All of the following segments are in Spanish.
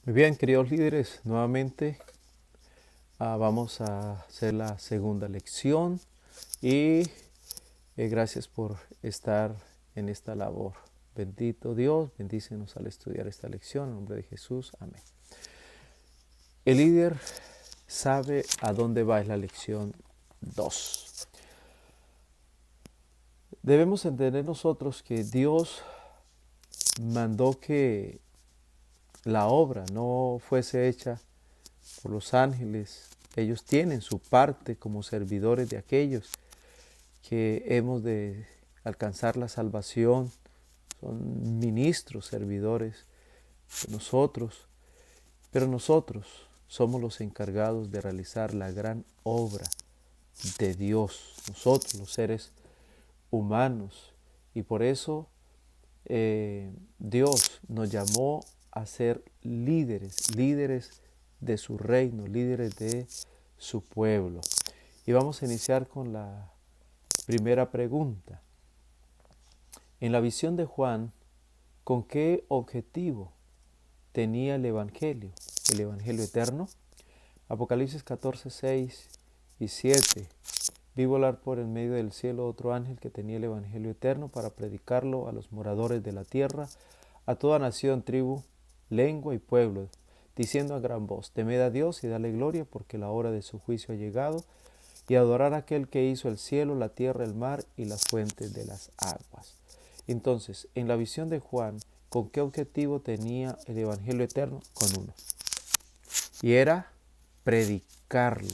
Muy bien, queridos líderes, nuevamente vamos a hacer la segunda lección y gracias por estar en esta labor. Bendito Dios, bendícenos al estudiar esta lección, en nombre de Jesús, amén. El líder sabe a dónde va, es la lección 2. Debemos entender nosotros que Dios mandó que la obra no fuese hecha por los ángeles. Ellos tienen su parte como servidores de aquellos que hemos de alcanzar la salvación. Son ministros, servidores de nosotros. Pero nosotros somos los encargados de realizar la gran obra de Dios. Nosotros, los seres humanos. Y por eso Dios nos llamó a ser líderes, líderes de su reino, líderes de su pueblo. Y vamos a iniciar con la primera pregunta. En la visión de Juan, ¿con qué objetivo tenía el Evangelio eterno? Apocalipsis 14, 6 y 7. Vi volar por el medio del cielo otro ángel que tenía el Evangelio eterno para predicarlo a los moradores de la tierra, a toda nación, tribu, lengua y pueblo, diciendo a gran voz: temed a Dios y dale gloria, porque la hora de su juicio ha llegado, y adorar a aquel que hizo el cielo, la tierra, el mar y las fuentes de las aguas. Entonces, en la visión de Juan, ¿con qué objetivo tenía el Evangelio eterno? Con uno. Y era predicarlo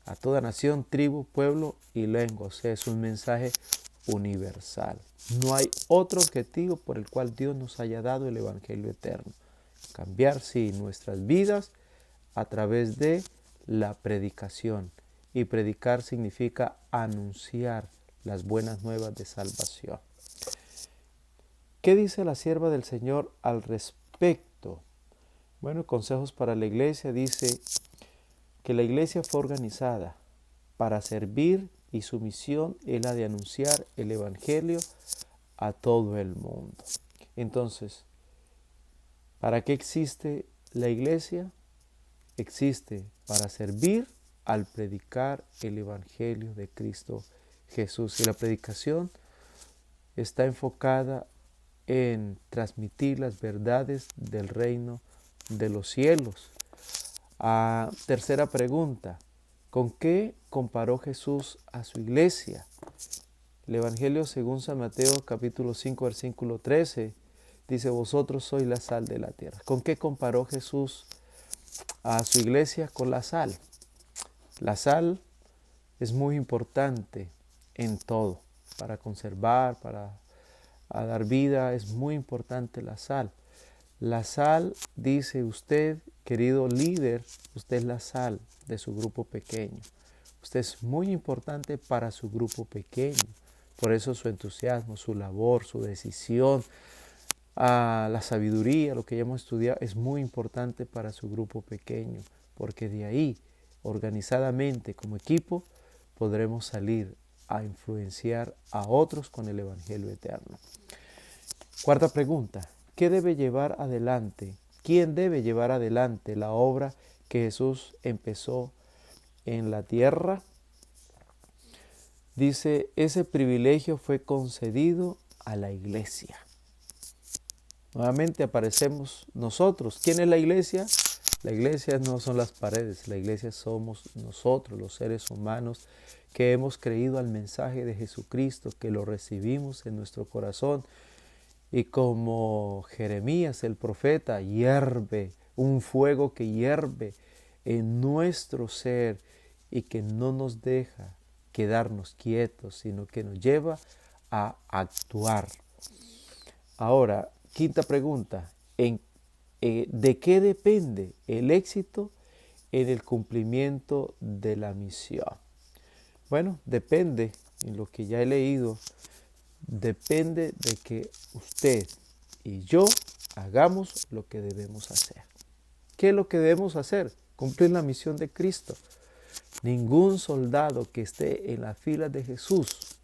a toda nación, tribu, pueblo y lengua. O sea, es un mensaje universal. No hay otro objetivo por el cual Dios nos haya dado el Evangelio eterno. Cambiar, sí, nuestras vidas a través de la predicación. Y predicar significa anunciar las buenas nuevas de salvación. ¿Qué dice la sierva del Señor al respecto? Bueno, consejos para la iglesia. Dice que la iglesia fue organizada para servir y su misión es la de anunciar el Evangelio a todo el mundo. Entonces, ¿para qué existe la iglesia? Existe para servir al predicar el Evangelio de Cristo Jesús. Y la predicación está enfocada en transmitir las verdades del reino de los cielos. Tercera pregunta: ¿con qué comparó Jesús a su iglesia? El Evangelio según San Mateo capítulo 5 versículo 13 dice: vosotros sois la sal de la tierra. ¿Con qué comparó Jesús a su iglesia? Con la sal. La sal es muy importante en todo, para conservar, para dar vida, es muy importante la sal. La sal, dice usted, querido líder, usted es la sal de su grupo pequeño. Usted es muy importante para su grupo pequeño. Por eso su entusiasmo, su labor, su decisión, la sabiduría, lo que ya hemos estudiado, es muy importante para su grupo pequeño. Porque de ahí, organizadamente, como equipo, podremos salir a influenciar a otros con el Evangelio eterno. Cuarta pregunta: ¿qué debe llevar adelante? ¿Quién debe llevar adelante la obra que Jesús empezó en la tierra? Dice, ese privilegio fue concedido a la iglesia. Nuevamente aparecemos nosotros. ¿Quién es la iglesia? La iglesia no son las paredes, la iglesia somos nosotros, los seres humanos que hemos creído al mensaje de Jesucristo, que lo recibimos en nuestro corazón. Y como Jeremías el profeta, hierve un fuego que hierve en nuestro ser y que no nos deja quedarnos quietos, sino que nos lleva a actuar. Ahora, quinta pregunta: ¿de qué depende el éxito en el cumplimiento de la misión? Bueno, depende, en lo que ya he leído, depende de que usted y yo hagamos lo que debemos hacer. ¿Qué es lo que debemos hacer? Cumplir la misión de Cristo. Ningún soldado que esté en las filas de Jesús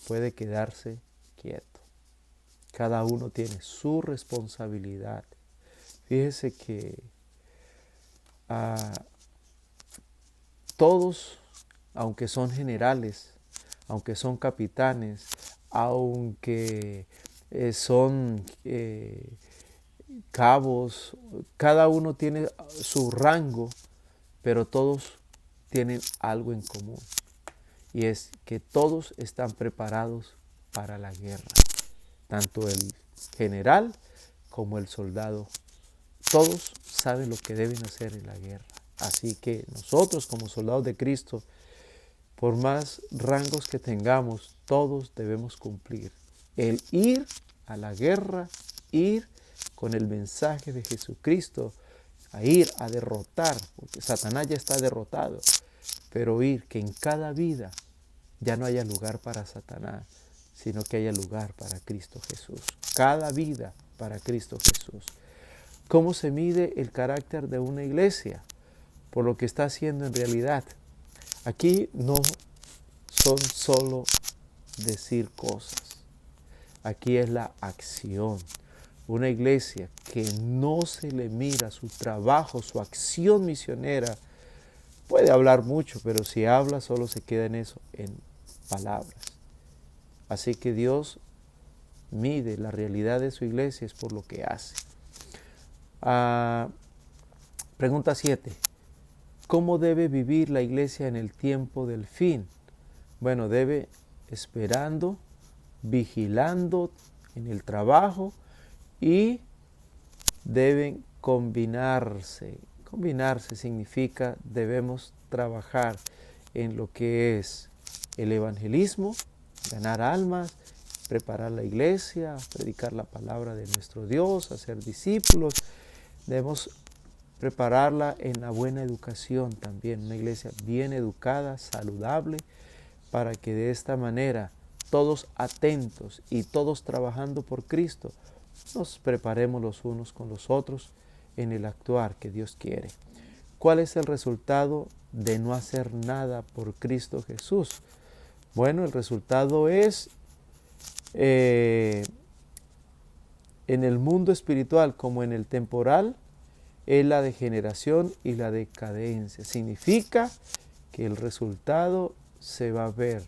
puede quedarse quieto. Cada uno tiene su responsabilidad. Fíjese que todos, aunque son generales, aunque son capitanes, aunque son cabos, cada uno tiene su rango, pero todos tienen algo en común, y es que todos están preparados para la guerra, tanto el general como el soldado. Todos saben lo que deben hacer en la guerra. Así que nosotros, como soldados de Cristo, por más rangos que tengamos, todos debemos cumplir el ir a la guerra, ir con el mensaje de Jesucristo, a ir a derrotar, porque Satanás ya está derrotado, pero ir que en cada vida ya no haya lugar para Satanás, sino que haya lugar para Cristo Jesús. Cada vida para Cristo Jesús. ¿Cómo se mide el carácter de una iglesia? Por lo que está haciendo en realidad. Aquí no son solo decir cosas. Aquí es la acción. Una iglesia que no se le mira su trabajo, su acción misionera, puede hablar mucho, pero si habla solo se queda en eso, en palabras. Así que Dios mide la realidad de su iglesia es por lo que hace. Pregunta 7. ¿Cómo debe vivir la iglesia en el tiempo del fin? Bueno, debe esperando, vigilando en el trabajo y deben combinarse. Combinarse significa debemos trabajar en lo que es el evangelismo, ganar almas, preparar la iglesia, predicar la palabra de nuestro Dios, hacer discípulos. Debemos prepararla en la buena educación también, una iglesia bien educada, saludable, para que de esta manera todos atentos y todos trabajando por Cristo, nos preparemos los unos con los otros en el actuar que Dios quiere. ¿Cuál es el resultado de no hacer nada por Cristo Jesús? Bueno, el resultado es en el mundo espiritual como en el temporal, es la degeneración y la decadencia. Significa que el resultado se va a ver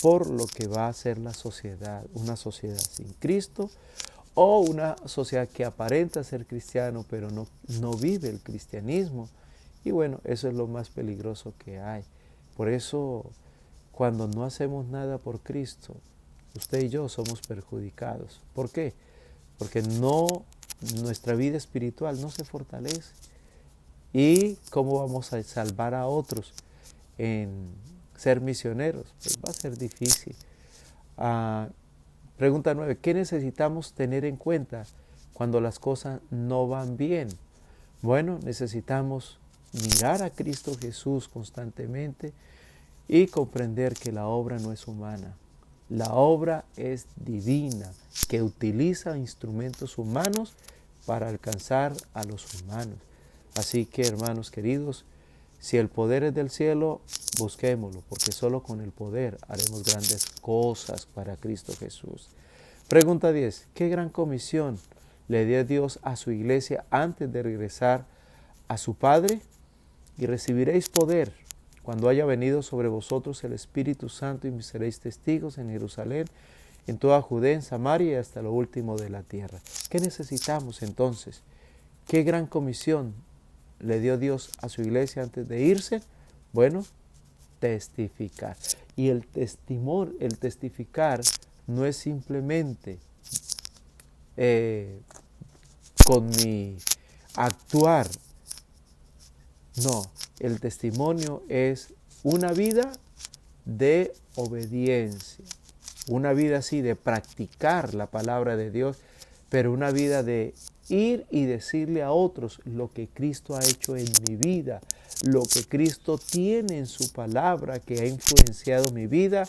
por lo que va a ser la sociedad, una sociedad sin Cristo o una sociedad que aparenta ser cristiano pero no vive el cristianismo. Y bueno, eso es lo más peligroso que hay. Por eso, cuando no hacemos nada por Cristo, usted y yo somos perjudicados. ¿Por qué? Porque nuestra vida espiritual no se fortalece. ¿Y cómo vamos a salvar a otros en ser misioneros? Pues va a ser difícil. Pregunta 9. ¿Qué necesitamos tener en cuenta cuando las cosas no van bien? Bueno, necesitamos mirar a Cristo Jesús constantemente y comprender que la obra no es humana. La obra es divina, que utiliza instrumentos humanos para alcanzar a los humanos. Así que, hermanos queridos, si el poder es del cielo, busquémoslo, porque solo con el poder haremos grandes cosas para Cristo Jesús. Pregunta 10. ¿Qué gran comisión le dio Dios a su iglesia antes de regresar a su Padre? Y recibiréis poder cuando haya venido sobre vosotros el Espíritu Santo y me seréis testigos en Jerusalén, en toda Judea, en Samaria y hasta lo último de la tierra. ¿Qué necesitamos entonces? ¿Qué gran comisión le dio Dios a su iglesia antes de irse? Bueno, testificar. Y el testificar no es simplemente con mi actuar. No, el testimonio es una vida de obediencia, una vida así de practicar la palabra de Dios, pero una vida de ir y decirle a otros lo que Cristo ha hecho en mi vida, lo que Cristo tiene en su palabra que ha influenciado mi vida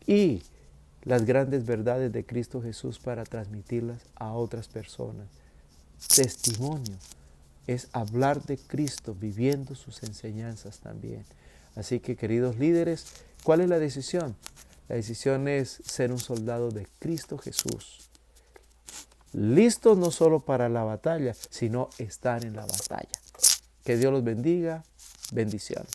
y las grandes verdades de Cristo Jesús para transmitirlas a otras personas. Testimonio es hablar de Cristo viviendo sus enseñanzas también. Así que, queridos líderes, ¿cuál es la decisión? La decisión es ser un soldado de Cristo Jesús. listos no solo para la batalla, sino estar en la batalla. Que Dios los bendiga. Bendiciones.